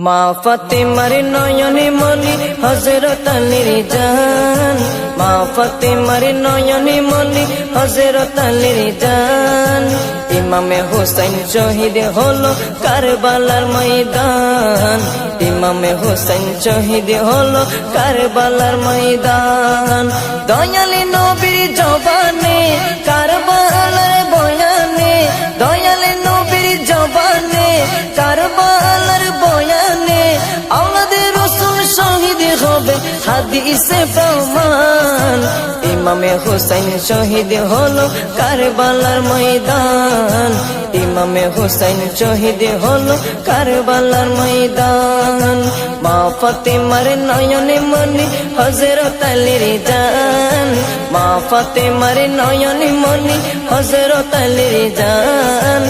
মা ফাতেমার নয়নে মনি হযরত আলীর জান, মা ফাতেমার নয়নে মনি হযরত আলীর জান। ইমামে হোসেন শহীদ হলো কারবালার ময়দান, ইমামে হোসেন শহীদ হলো কারবালার ময়দান। দয়ালি নবীর জবানে কারবালার বয়ানে, দয়ালি নবীর জবানে কারবালার বয়ানে আওলাদে রাসূল শহীদ হবে হাদিসে প্রমাণ। ইমামে হোসেন শহীদ হলো কারবালার ময়দান, ইমামে হোসেন শহীদ হলো কারবালার ময়দান। মা ফাতেমার নয়নে মনি হযরত আলীর জান, মা ফাতেমার নয়নে মনি হযরত আলীর জান।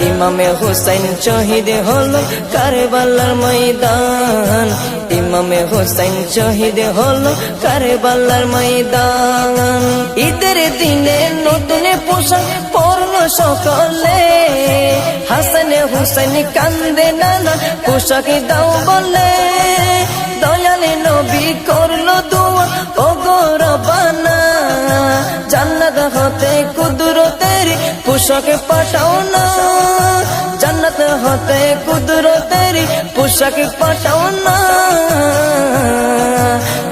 ইমামে হোসেন শহীদ হলো কারবালার ময়দান, ইমামে হোসেন শহীদ হলো কারবালার ময়দান। ঈদের দিনে নতুন পোশাক পরলো সকলে, হাসান হুসেন কান্দে নানা পোশাক দাও বলে। দয়ালে নবী করলো দোয়া ও গো রব্বানা, জান্নাত হতে কুদরতের পোশাক পাঠাও না, জান্নাত হতে কুদরতের পোশাক পাঠাও না।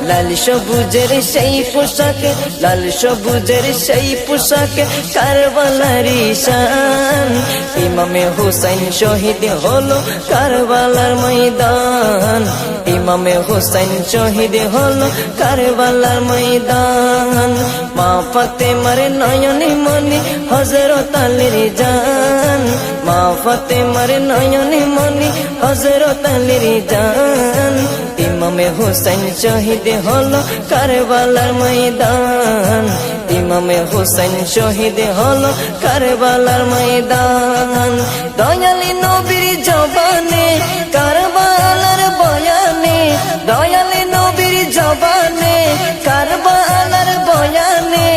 লাল সবুজের সেই পোশাকে, লাল সবুজের সেই পোশাকে কারবালার শান। ইমামে হোসেন শহীদ হলো কারবালার ময়দান, ইমামে হোসেন শহীদ হলো কারবালার ময়দান। মা ফাতেমার নয়নে মনি হযরত আলীর জান, মা ফাতেমার নয়নে মনি হযরত আলীর জান। ইমামে হোসেন শহীদ হলো কারবালার ময়দান, ইমামে হোসেন শহীদ হলো কারবালার ময়দান। দয়ালি নবীর জবানে কারবালার বয়ানে, দয়ালি নবীর জবানে কারবালার বয়ানে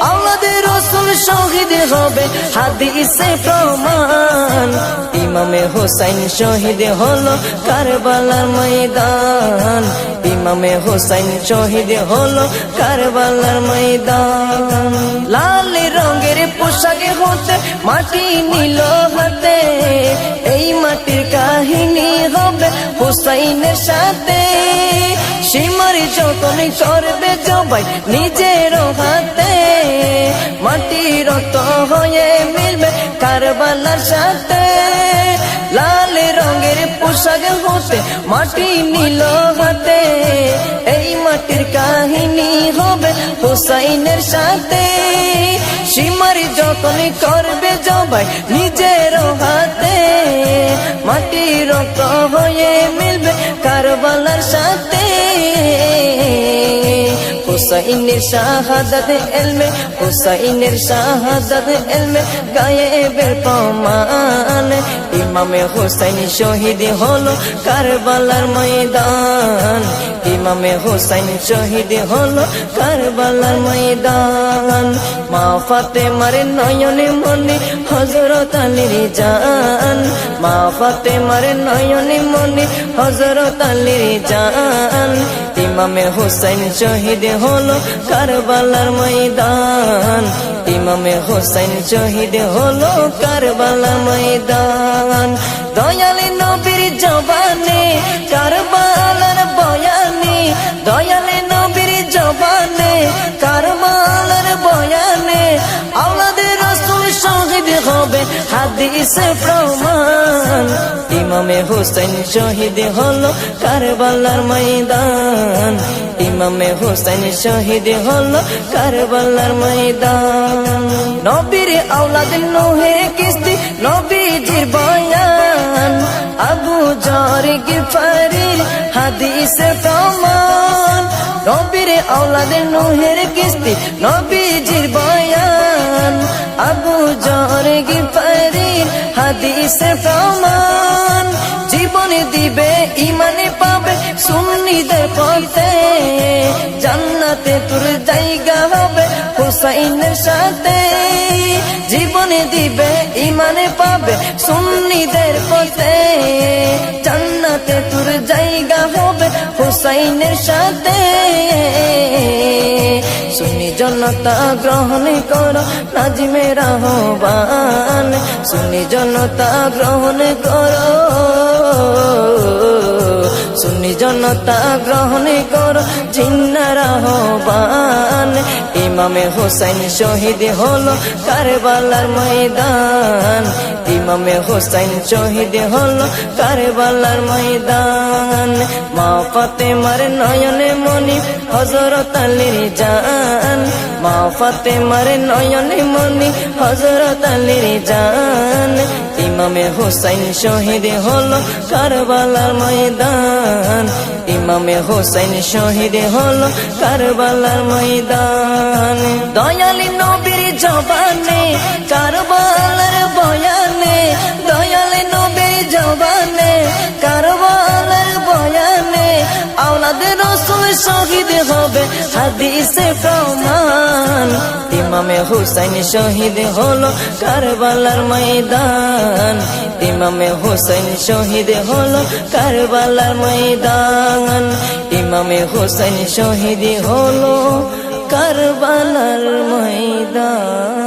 আওলাদে রাসূল শহীদ হবে হাদিসে প্রমাণ। ইমামে হোসেন শহীদ হলো কারবালার ময়দান, ইমামে হোসেন শহীদ হলো কারবালার ময়দান। লাল রঙের পোশাকে হতে মাটি নিল হাতে, এই মাটির কাহিনী হবে হুসাইনের সাথে। সীমার যতন করবে জবাই নিজের হাতে, মাটি রক্ত হয়ে মিলবে কারবালার সাথে। লাল রঙের পোশাক হতে মাটি নিল হাতে, এই মাটির কাহিনী হবে হুসাইনের সাথে। সীমার যতন করবে জবাই নিজের হাতে, মাটি রক্ত হয়ে মিলবে কারবালার সাথে। হুসাইনের শাহাদাত ইলমে, হুসাইনের শাহাদাত ইলমে গায়েবের প্রমাণ। ইমামে হোসেন শহীদ হলো কারবালার ময়দান, ইমামে হোসেন শহীদ হলো কারবালার ময়দান। মা ফাতেমার নয়নে মনি হযরত আলীর জান, মা ফাতেমার নয়নে মনি হযরত আলীর জান। ইমামে হোসেন শহীদ হলো কারবালার ময়দান, ইমামে হোসেন শহীদ হলো কারবালার ময়দান। দয়ালি নবীর জবানে কারবালার বয়ানে, দয়ালি নবীর জবানে কারবালার বয়ানে আওলাদে রাসূল শহীদ হবে হাদিসে প্রমাণ। ইমামে হোসেন শহীদ হলো কারবালার ময়দান, ইমামে হোসেন শহীদ হলো কারবালার ময়দান। নবীর আওলাদ নূহে কিস্তি নবীজির বয়ান, আবু যর গিফারির হাদিসে প্রমাণ। নবীর আওলাদ নূহের কিস্তি নবীজির বয়ান, আবু যর গিফারির হাদিসে প্রমাণ। জীবন দিবে ইমানে পাবে সুন্নিদের পথে, জান্নাতে তোর জায়গা হবে হুসাইনের সাথে। জীবন দিবে ইমানে পাবে সুন্নিদের পথে, জান্নাতে তোর জায়গা হবে হুসাইনের সাথে। সুন্নি জনতা গ্রহণ করো নাজিমের আহ্বান, সুন্নি জনতা গ্রহণ করো, সুন্নি জনতা গ্রহণ করো জিন্নার আহ্বান। ইমামে হুসাইন শহীদ হলো কারবালার ময়দান, ইমামে হুসাইন শহীদ হলো কারবালার ময়দান। মা ফাতেমার নয়নে মনি হযরত আলীর জান, মা ফাতেমার নয়নে মনি হযরত আলীর জান। ইমামে হুসাইন শহীদ হলো কারবালার ময়দান, ইমামে হুসাইন শহীদ হলো কারবালার ময়দান। দয়ালী নবীর জবানে কারবালার বয়ানে, দয়ালী নবীর জবানে কারবালার বয়ানে, আওলাদে রাসূল শহীদ হবে হাদিসে প্রমাণ। ইমামে হুসাইন শহীদ হলো কারবালার ময়দান, ইমামে হুসাইন শহীদ হলো কারবালার ময়দান, ইমামে হুসাইন শহীদ হলো কারবালার ময়দান।